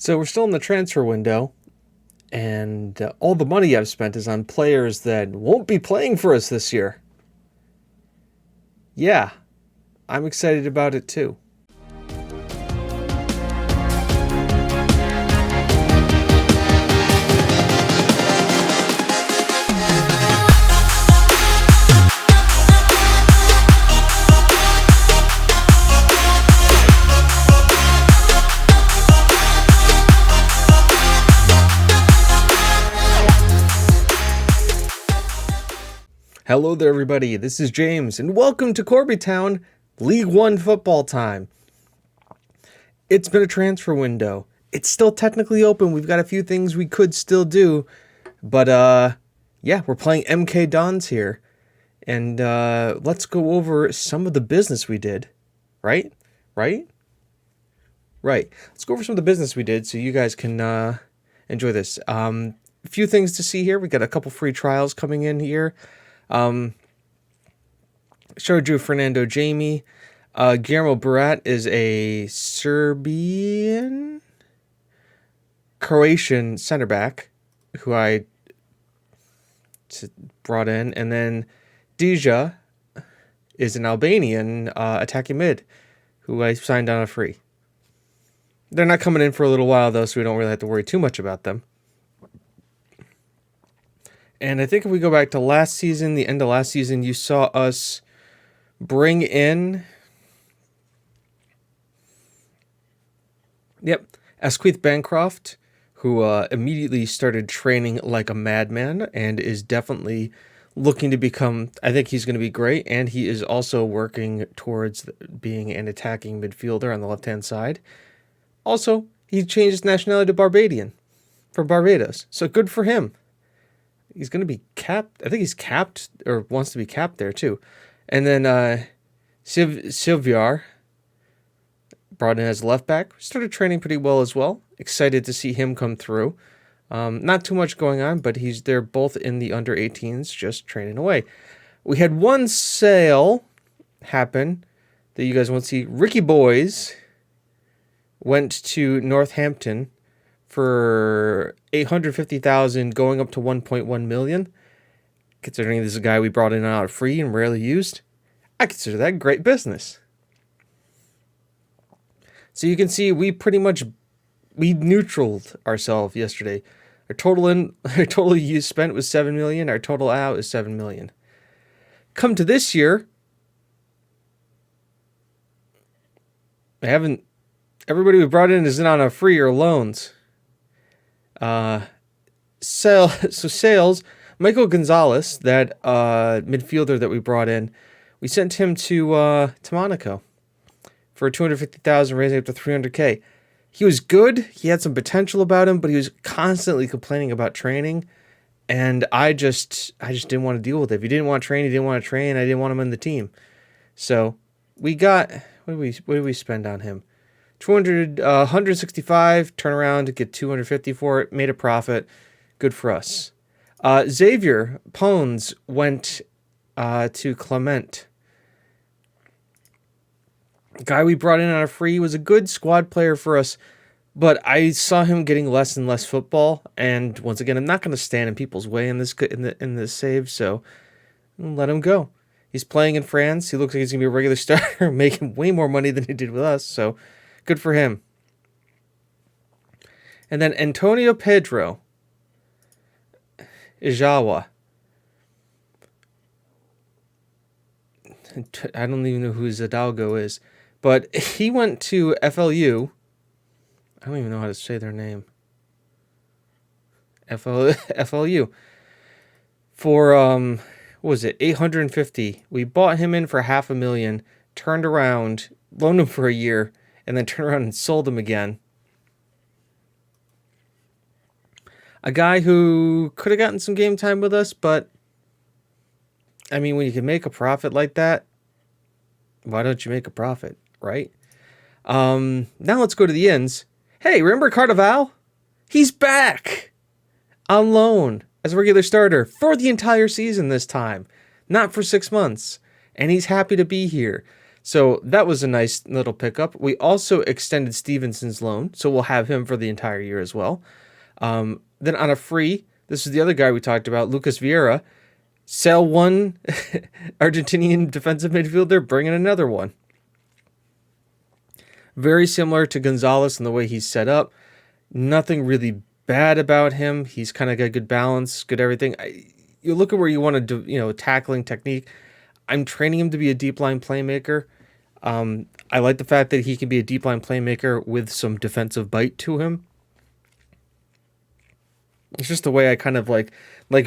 So we're still in the transfer window, and all the money I've spent is on players that won't be playing for us this year. Yeah, I'm excited about it too. Hello there, everybody. This is James, and welcome to Corby Town League One football time. It's been a transfer window. It's still technically open. We've got a few things we could still do, but yeah, we're playing MK Dons here, and let's go over some of the business we did. Right. Let's go over some of the business we did so you guys can enjoy this. A few things to see here. We got a couple free trials coming in here. Showed you Fernando Jamie. Guillermo Barat is a Croatian center back who I brought in. And then Deja is an Albanian attacking mid who I signed on a free. They're not coming in for a little while, though, so we don't really have to worry too much about them. And I think if we go back to last season, the end of last season, you saw us bring in, Asquith Bancroft, who immediately started training like a madman and is definitely looking to become, I think he's going to be great, and he is also working towards being an attacking midfielder on the left-hand side. Also, he changed his nationality to Barbadian for Barbados, so good for him. He's going to be capped. I think he's capped or wants to be capped there too. And then Silviar brought in as left back. Started training pretty well as well. Excited to see him come through. Not too much going on, but they're both in the under 18s, just training away. We had one sale happen that you guys won't see. Ricky Boys went to Northampton for $850,000 going up to $1.1 million. Considering this is a guy we brought in out of free and rarely used, I consider that great business. So you can see we neutraled ourselves yesterday. Our total use spent was $7 million. Our total out is $7 million. Come to this year, everybody we brought in is on a free or loans. Sales, Michael Gonzalez, that midfielder that we brought in, we sent him to Monaco for $250,000, raising up to $300K. He was good. He had some potential about him, but he was constantly complaining about training, and I just didn't want to deal with it. If he didn't want to train, he didn't want to train. I didn't want him in the team. So we got, what did we spend on him? 165, turn around to get 250 for it, made a profit. Good for us. Xavier Pones went to Clement. The guy we brought in on a free was a good squad player for us, but I saw him getting less and less football. And once again, I'm not going to stand in people's way in this save, so I'll let him go. He's playing in France. He looks like he's going to be a regular starter, making way more money than he did with us, so good for him. And then Antonio Pedro Ijawa. I don't even know who Zadalgo is, but he went to FLU. I don't even know how to say their name. FLU. For, what was it, $850. We bought him in for $500,000, turned around, loaned him for a year, and then turned around and sold him again. A guy who could have gotten some game time with us, but I mean, when you can make a profit like that, why don't you make a profit, right? Now let's go to the ends. Hey, remember Cardaval? He's back on loan as a regular starter for the entire season this time, not for 6 months. And he's happy to be here. So that was a nice little pickup. We also extended Stevenson's loan, so we'll have him for the entire year as well. Then on a free, this is the other guy we talked about, Lucas Vieira. Sell one Argentinian defensive midfielder, bring in another one. Very similar to Gonzalez in the way he's set up. Nothing really bad about him. He's kind of got good balance, good everything. You look at where you want to do, tackling technique. I'm training him to be a deep line playmaker. I like the fact that he can be a deep line playmaker with some defensive bite to him. It's just the way I kind of like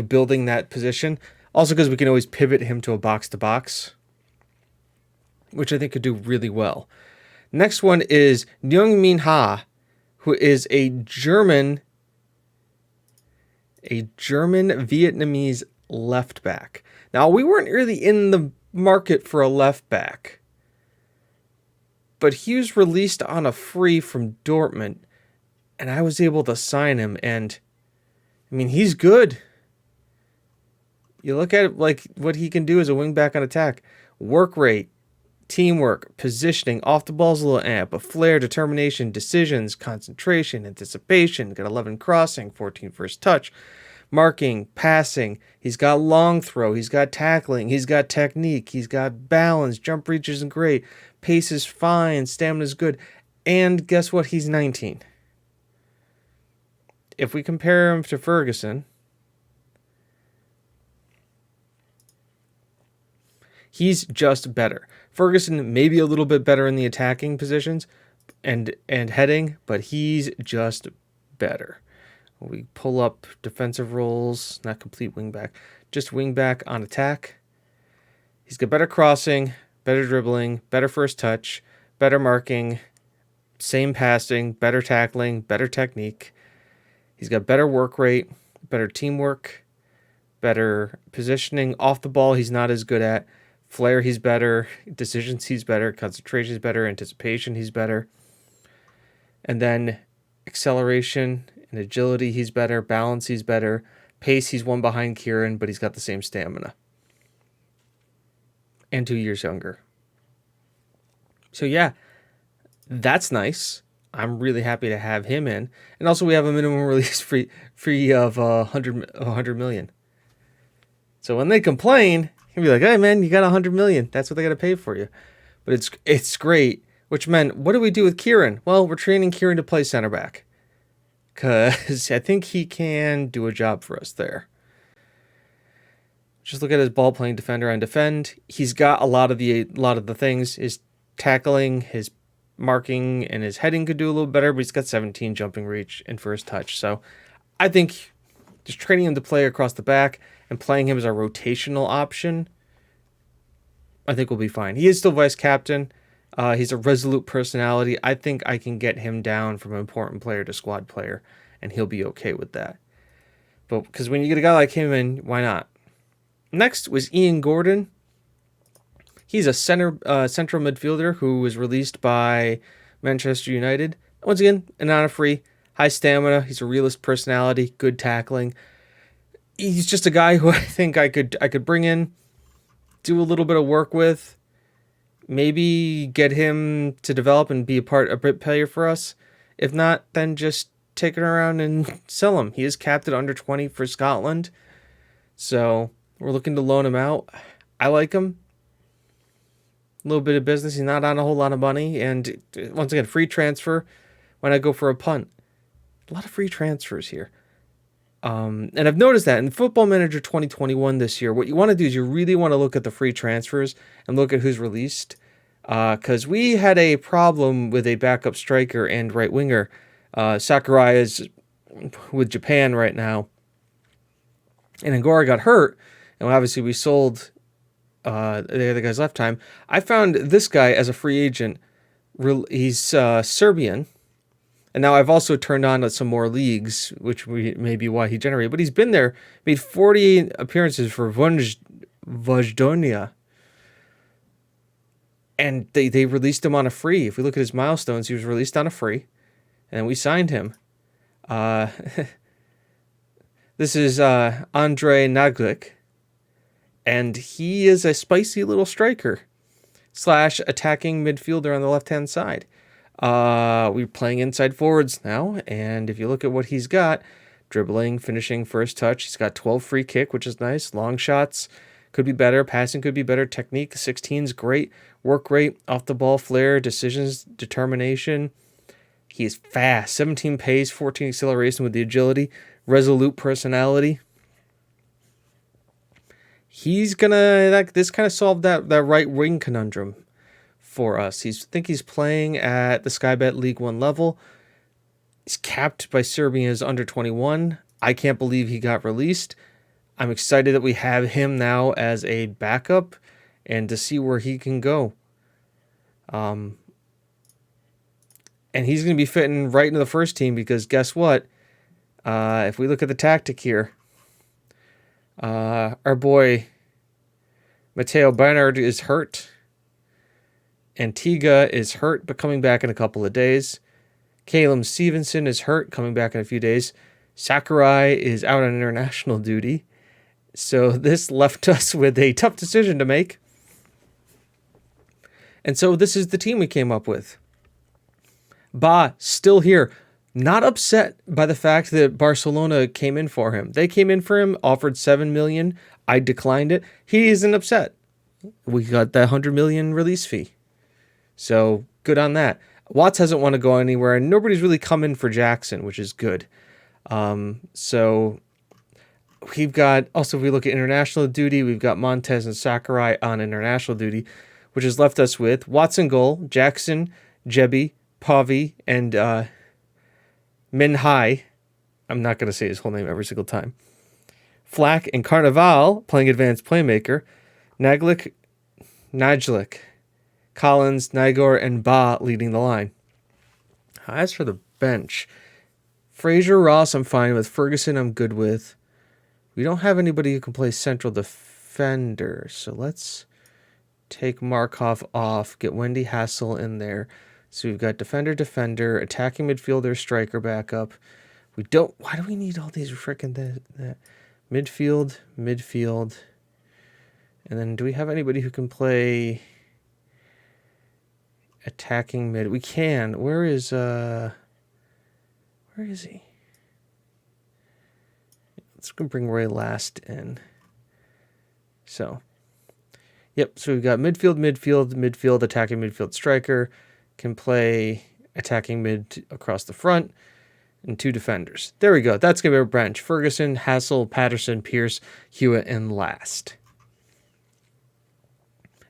building that position. Also because we can always pivot him to a box-to-box, which I think could do really well. Next one is Nguyen Minh Ha, who is a German Vietnamese left back. Now, we weren't really in the market for a left back, but he was released on a free from Dortmund, and I was able to sign him, and I mean, he's good. You look at it like what he can do as a wing back on attack. Work rate, teamwork, positioning, off the ball's a little but flair, determination, decisions, concentration, anticipation, got 11 crossing, 14 first touch, marking, passing. He's got long throw, he's got tackling, he's got technique, he's got balance, jump reach isn't great, pace is fine, stamina's good, and guess what? He's 19. If we compare him to Ferguson, he's just better. Ferguson maybe a little bit better in the attacking positions and heading, but he's just better. We pull up defensive roles, not complete wingback, just wingback on attack. He's got better crossing, better dribbling, better first touch, better marking, same passing, better tackling, better technique. He's got better work rate, better teamwork, better positioning. Off the ball, he's not as good at. Flair, he's better. Decisions, he's better. Concentration, he's better. Anticipation, he's better. And then acceleration and agility, he's better. Balance, he's better. Pace, he's one behind Kieran, but he's got the same stamina. And 2 years younger. So yeah, that's nice. I'm really happy to have him in. And also we have a minimum release free of 100 million. So when they complain, he'll be like, hey man, you got 100 million. That's what they got to pay for you. But it's great, which meant, what do we do with Kieran? Well, we're training Kieran to play center back, because I think he can do a job for us there. Just look at his ball playing defender on defend. He's got a lot of the things. His tackling, his marking, and his heading could do a little better, but he's got 17 jumping reach and first touch. So I think just training him to play across the back and playing him as a rotational option, I think we'll be fine. He is still vice captain. He's a resolute personality. I think I can get him down from important player to squad player, and he'll be okay with that. But because when you get a guy like him in, why not? Next was Ian Gordon. He's a central midfielder who was released by Manchester United. Once again, an on a free, high stamina. He's a realist personality, good tackling. He's just a guy who I think I could bring in, do a little bit of work with, maybe get him to develop and be a bit player for us. If not, then just take it around and sell him. He is capped at under 20 for Scotland, so we're looking to loan him out. I like him. A little bit of business. He's not on a whole lot of money, and once again, free transfer when I go for a punt. A lot of free transfers here. And I've noticed that in Football Manager 2021 this year, what you want to do is you really want to look at the free transfers and look at who's released. Because we had a problem with a backup striker and right winger. Sakurai is with Japan right now. And Angora got hurt. And obviously we sold the other guy's left time. I found this guy as a free agent. He's Serbian. And now I've also turned on to some more leagues, which may be why he generated. But he's been there, made 48 appearances for Vojvodina. And they released him on a free. If we look at his milestones, he was released on a free. And we signed him. This is Andrei Naglic. And he is a spicy little striker. slash attacking midfielder on the left-hand side. We're playing inside forwards now, and if you look at what he's got, dribbling, finishing, first touch, he's got 12 free kick, which is nice. Long shots could be better. Passing could be better. Technique, 16's great. Work rate, off the ball, flair, decisions, determination. He is fast. 17 pace, 14 acceleration with the agility, resolute personality. He's gonna this kind of solve that right wing conundrum for us. I think he's playing at the Sky Bet League 1 level. He's capped by Serbia's under 21. I can't believe he got released. I'm excited that we have him now as a backup and to see where he can go. And he's going to be fitting right into the first team because guess what? If we look at the tactic here, our boy Matteo Bernard is hurt. Antigua is hurt, but coming back in a couple of days. Caleb Stevenson is hurt, coming back in a few days. Sakurai is out on international duty. So this left us with a tough decision to make. And so this is the team we came up with. Ba, still here. Not upset by the fact that Barcelona came in for him. They came in for him, offered $7 million. I declined it. He isn't upset. We got that 100 million release fee. So good on that. Watts hasn't want to go anywhere, and nobody's really come in for Jackson, which is good. So we've got, also if we look at international duty, we've got Montez and Sakurai on international duty, which has left us with Watson goal, Jackson, Jebi, Pavi, and Minhai. I'm not going to say his whole name every single time. Flack and Carnival playing advanced playmaker. Najlik, Collins, Nigor, and Ba leading the line. As for the bench, Fraser, Ross, I'm fine with. Ferguson, I'm good with. We don't have anybody who can play central defender, so let's take Markov off, get Wendy Hassel in there. So we've got defender, attacking midfielder, striker backup. We don't, why do we need all these freaking that? Midfield. And then do we have anybody who can play attacking mid? We can. Where is he? Let's go bring Roy Last in. So, yep. So we've got midfield, attacking midfield striker, can play attacking mid across the front, and 2 defenders. There we go. That's going to be our bench. Ferguson, Hassel, Patterson, Pierce, Hewitt, and Last.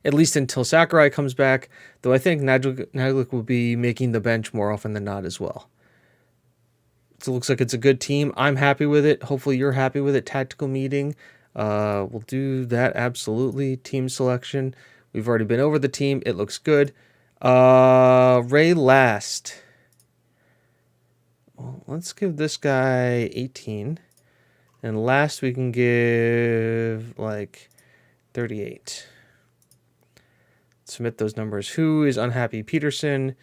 At least until Sakurai comes back, though I think Najlik will be making the bench more often than not as well. So it looks like it's a good team. I'm happy with it. Hopefully you're happy with it. Tactical meeting. We'll do that absolutely. Team selection. We've already been over the team. It looks good. Ray Last. Well, let's give this guy 18. And Last we can give like 38. Submit those numbers. Who is unhappy? Peterson.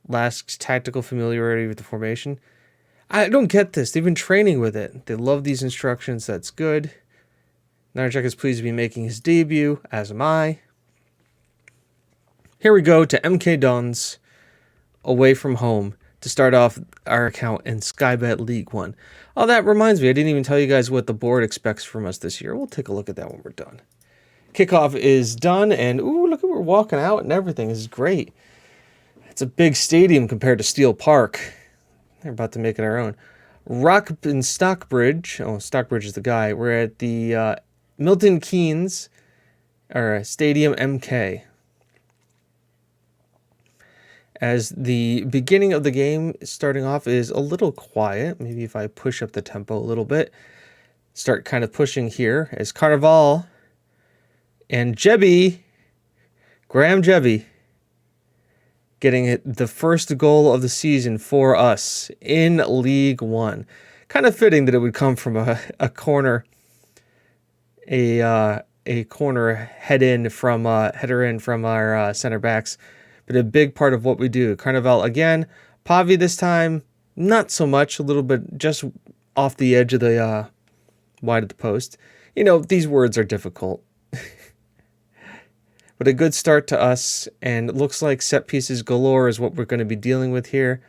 Last's tactical familiarity with the formation. I don't get this. They've been training with it. They love these instructions. That's good. Narchek is pleased to be making his debut, as am I. Here we go to MK Dons away from home to start off our account in Sky Bet League 1. Oh, that reminds me. I didn't even tell you guys what the board expects from us this year. We'll take a look at that when we're done. Kickoff is done, and ooh, look at we're walking out and everything. This is great. It's a big stadium compared to Steel Park. They're about to make it our own. Rock in Stockbridge. Oh, Stockbridge is the guy. We're at the Milton Keynes or Stadium MK. As the beginning of the game starting off is a little quiet. Maybe if I push up the tempo a little bit. Start kind of pushing here as Carnival and Graham Jebi, getting the first goal of the season for us in League 1. Kind of fitting that it would come from a corner, a corner header in from our center backs, but a big part of what we do. Carnival again, Pavi this time, not so much, a little bit just off the edge of the wide of the post. You know, these words are difficult. But a good start to us, and it looks like set pieces galore is what we're going to be dealing with here,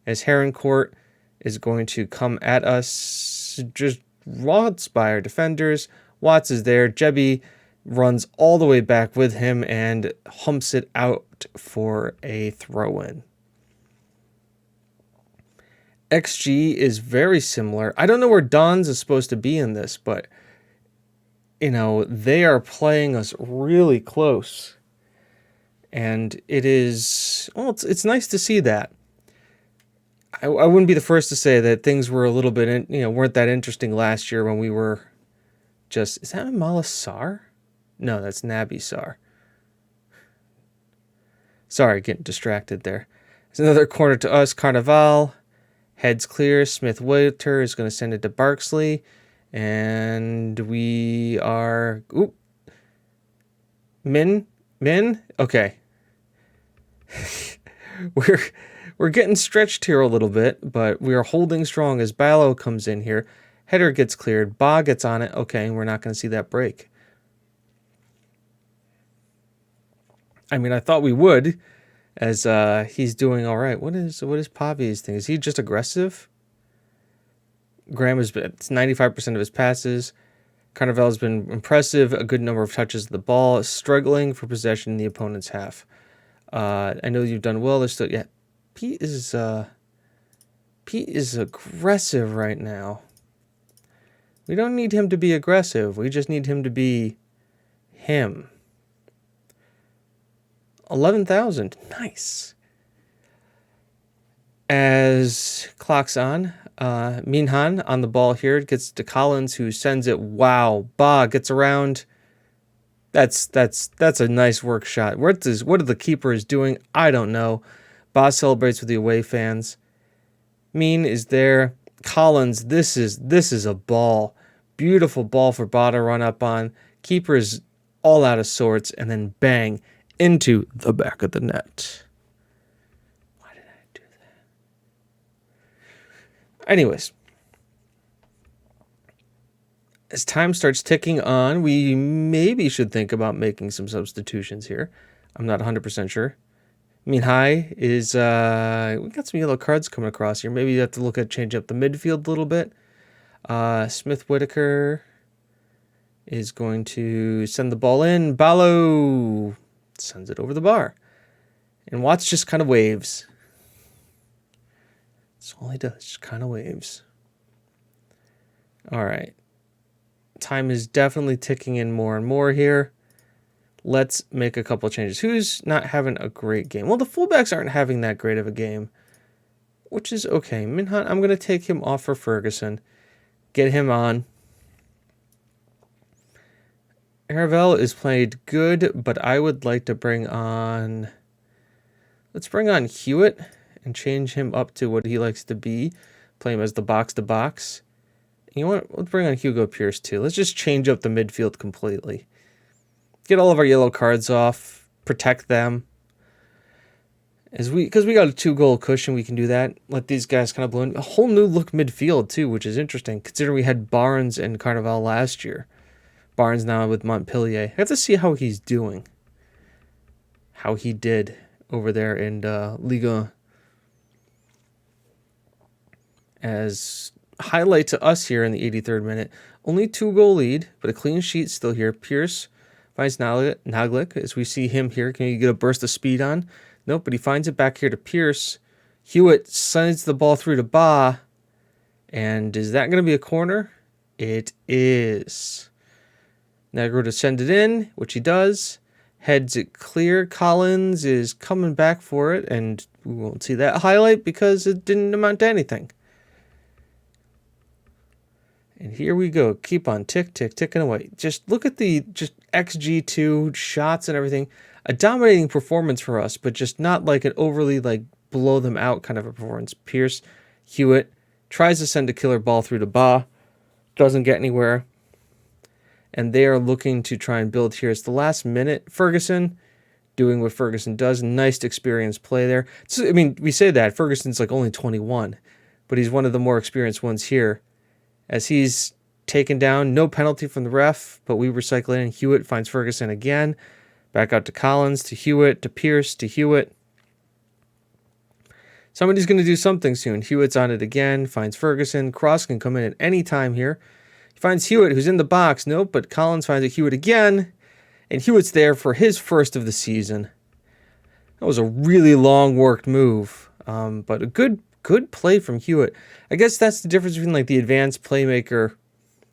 as Harrencourt is going to come at us. Just Watts by our defenders. Watts is there. Jebby runs all the way back with him and humps it out for a throw-in. XG is very similar. I don't know where Don's is supposed to be in this, but they are playing us really close. And it is, it's nice to see that. I wouldn't be the first to say that things were a little bit, weren't that interesting last year when we were just, is that Malasar? No, that's Nabisar. Sorry, getting distracted there. There's another corner to us. Carnival. Heads clear. Smith-Waiter is going to send it to Barksley. And we are... Oop. Min? Okay. We're getting stretched here a little bit, but we are holding strong as Ballo comes in here. Header gets cleared. Ba gets on it. Okay, we're not going to see that break. I mean, I thought we would, as he's doing all right. What is Pavi's thing? Is he just aggressive? Graham it's 95% of his passes. Carnival has been impressive. A good number of touches of the ball. Struggling for possession in the opponent's half. I know you've done well. There's still Pete is aggressive right now. We don't need him to be aggressive. We just need him to be him. 11,000. Nice. As clock's on, Minhan on the ball here. It gets to Collins, who sends it. Wow. Ba gets around. That's a nice work shot. What are the keepers doing? I don't know. Ba celebrates with the away fans. Min is there. Collins, this is a ball. Beautiful ball for Ba to run up on. Keeper's all out of sorts, and then bang into the back of the net. Why did I do that? Anyways, as time starts ticking on, we maybe should think about making some substitutions here. I'm not 100% sure. Minhai is, we got some yellow cards coming across here. Maybe you have to look at change up the midfield a little bit. Smith-Whitaker is going to send the ball in. Ballo sends it over the bar. And Watts just kind of waves. That's all he does, just kind of waves. All right. Time is definitely ticking in more and more here. Let's make a couple changes. Who's not having a great game? Well, the fullbacks aren't having that great of a game, which is okay. Minhan, I'm going to take him off for Ferguson. Get him on. Aravel is played good, but I would like to bring on... Let's bring on Hewitt and change him up to what he likes to be. Play him as the box-to-box. You know what? Let's bring on Hugo Pierce, too. Let's just change up the midfield completely. Get all of our yellow cards off. Protect them. Because we got a 2-goal cushion, we can do that. Let these guys kind of blow in. A whole new look midfield, too, which is interesting, considering we had Barnes and Carnival last year. Barnes now with Montpellier. I have to see how he's doing. How he did over there in Liga. As highlight to us here in the 83rd minute, only 2-goal lead, but a clean sheet still here. Pierce finds Naglic as we see him here. Can you get a burst of speed on? Nope, but he finds it back here to Pierce. Hewitt sends the ball through to Ba. And is that going to be a corner? It is. Negro to send it in, which he does. Heads it clear. Collins is coming back for it, and we won't see that highlight because it didn't amount to anything. And here we go. Keep on ticking away. Just look at the XG2 shots and everything. A dominating performance for us, but just not like an overly blow them out kind of a performance. Pierce, Hewitt tries to send a killer ball through to Ba. Doesn't get anywhere. And they are looking to try and build here. It's the last minute. Ferguson doing what Ferguson does. Nice experienced play there. So, I mean, we say that. Ferguson's only 21, but he's one of the more experienced ones here. As he's taken down, no penalty from the ref, but we recycle in. Hewitt finds Ferguson again. Back out to Collins, to Hewitt, to Pierce, to Hewitt. Somebody's going to do something soon. Hewitt's on it again. Finds Ferguson. Cross can come in at any time here. He finds Hewitt, who's in the box. Nope, but Collins finds a Hewitt again. And Hewitt's there for his first of the season. That was a really long-worked move. But a good play from Hewitt. I guess that's the difference between like the advanced playmaker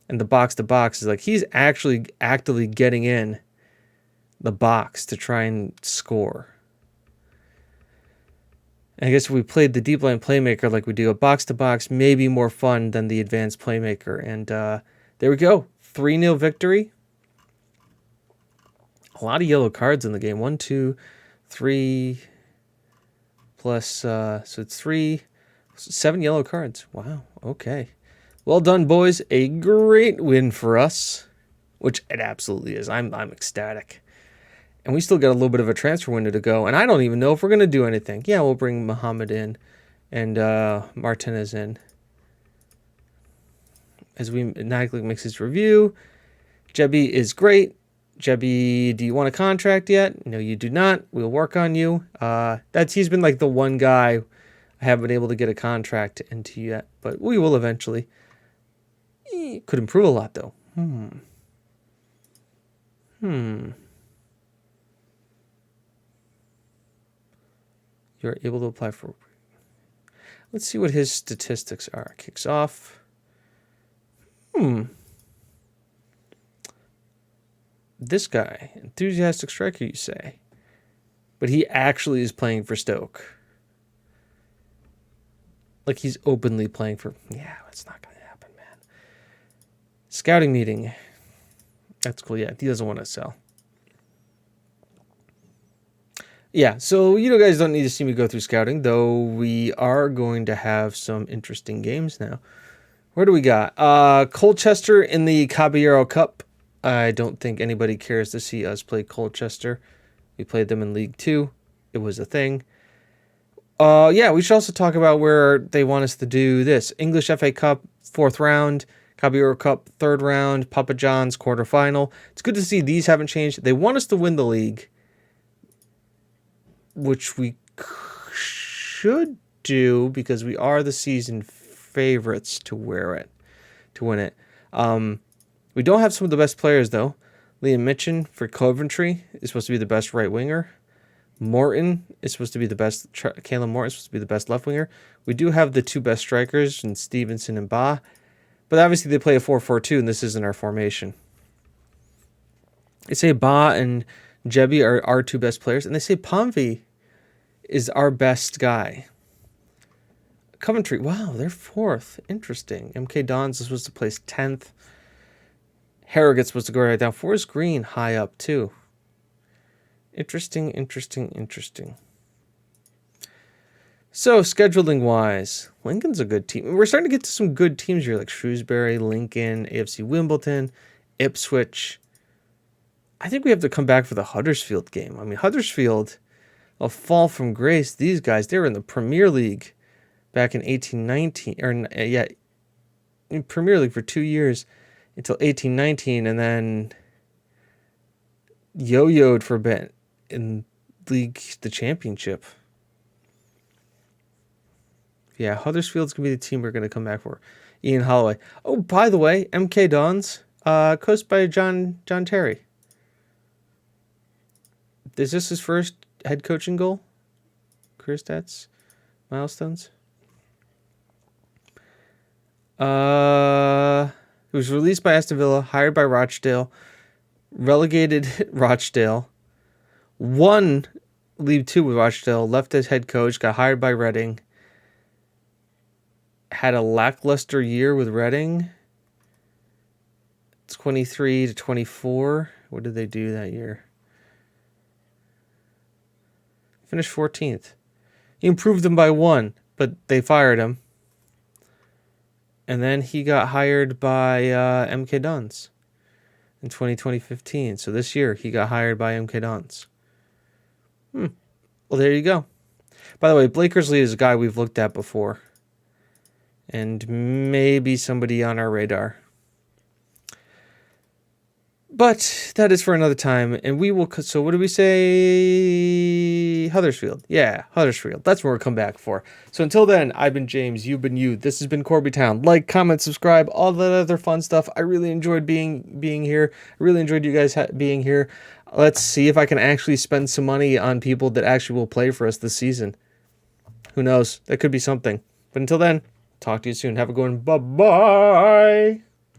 and the box-to-box. Is like he's actually actively getting in the box to try and score. And I guess if we played the deep line playmaker like we do a box-to-box, maybe more fun than the advanced playmaker. And there we go. 3-0 victory. A lot of yellow cards in the game. 1, 2, 3, plus, so it's 7 yellow cards. Wow, okay. Well done, boys. A great win for us, which it absolutely is. I'm ecstatic. And we still got a little bit of a transfer window to go, and I don't even know if we're going to do anything. Yeah, we'll bring Muhammad in and Martinez in. As we Naglik makes his review, Jebby is great. Jebby, do you want a contract yet? No, you do not. We'll work on you. He's been like the one guy I haven't been able to get a contract into yet, but we will eventually. Could improve a lot though. You're able to apply for. Let's see what his statistics are. Kicks off. This guy, enthusiastic striker, you say. But he actually is playing for Stoke. Like he's openly playing for... Yeah, it's not going to happen, man. Scouting meeting. That's cool, yeah. He doesn't want to sell. Yeah, so you guys don't need to see me go through scouting, though we are going to have some interesting games now. Where do we got? Colchester in the Caballero Cup. I don't think anybody cares to see us play Colchester. We played them in League 2. It was a thing. Yeah, we should also talk about where they want us to do this. English FA Cup, 4th round. Caballero Cup, 3rd round. Papa John's, quarterfinal. It's good to see these haven't changed. They want us to win the league, which we should do because we are the season favorites to win it. We don't have some of the best players, though. Liam Mitchell for Coventry is supposed to be the best right winger. Morton is supposed to be the best. Caleb Morton is supposed to be the best left winger. We do have the 2 best strikers, in Stevenson and Ba. But obviously they play a 4-4-2, and this isn't our formation. They say Ba and Jebby are our 2 best players, and they say Pomvy is our best guy. Coventry, wow, they're 4th. Interesting. MK Dons is supposed to place 10th. Harrogate's supposed to go right down. Forest Green high up too. Interesting. So scheduling wise, Lincoln's a good team. We're starting to get to some good teams here, like Shrewsbury, Lincoln, AFC Wimbledon, Ipswich. I think we have to come back for the Huddersfield game. I mean, Huddersfield, a fall from grace. These guys, they were in the Premier League back in 1819, in Premier League for 2 years. Until 1819, and then yo-yoed for a bit in the championship. Yeah, Huddersfield's going to be the team we're going to come back for. Ian Holloway. Oh, by the way, MK Dons, coached by John Terry. Is this his first head coaching goal? Career stats? Milestones? He was released by Aston Villa, hired by Rochdale, relegated Rochdale, won League 2 with Rochdale, left as head coach, got hired by Reading, had a lackluster year with Reading, 23 to 24. What did they do that year? Finished 14th. He improved them by 1, but they fired him. And then he got hired by MK Dons in 2015. So this year he got hired by MK Dons. Well, there you go. By the way, Blakersley is a guy we've looked at before. And maybe somebody on our radar. But that is for another time, and we will. So, what do we say? Huddersfield. Yeah, Huddersfield. That's what we'll come back for. So, until then, I've been James. You've been you. This has been Corby Town. Like, comment, subscribe, all that other fun stuff. I really enjoyed being here. I really enjoyed you guys being here. Let's see if I can actually spend some money on people that actually will play for us this season. Who knows? That could be something. But until then, talk to you soon. Have a good one. Bye bye.